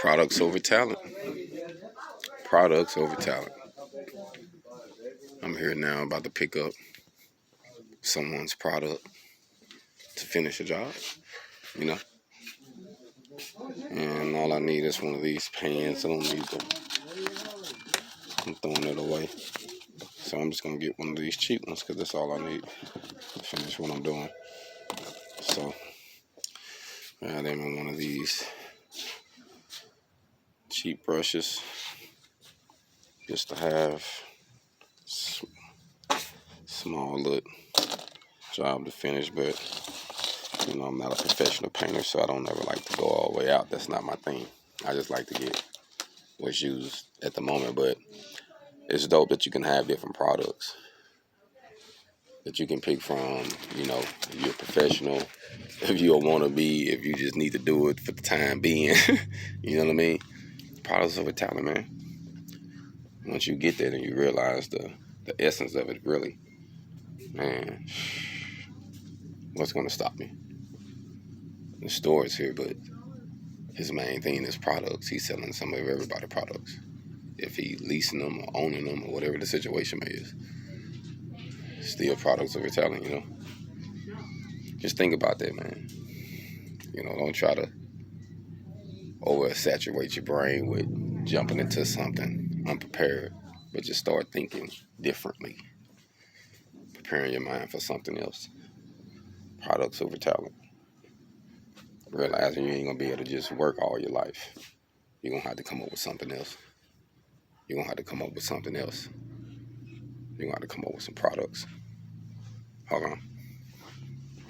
Products over talent. Products over talent. I'm here now about to pick up someone's product to finish a job, you know. And all I need is one of these pans. I don't need them. I'm throwing it away. So I'm just going to get one of these cheap ones because that's all I need to finish what I'm doing. So I got them in one of these cheap brushes just to have small little job to finish. But you know, I'm not a professional painter, so I don't ever like to go all the way out. That's not my thing. I just like to get what's used at the moment. But it's dope that you can have different products that you can pick from. You know, if you're a professional, if you don't want to be, if you just need to do it for the time being. You know what I mean? Products over talent, man. Once you get there, then you realize the essence of it, really. Man, what's going to stop me? The store is here, but his main thing is products. He's selling some of everybody's products. If he leasing them or owning them or whatever the situation is, still products over talent, you know. Just think about that, man. You know, don't try to oversaturate your brain with jumping into something unprepared, but just start thinking differently. Preparing your mind for something else. Products over talent. Realizing you ain't going to be able to just work all your life. You're going to have to come up with something else. You're going to have to come up with something else. You're going to have to come up with some products. Hold on.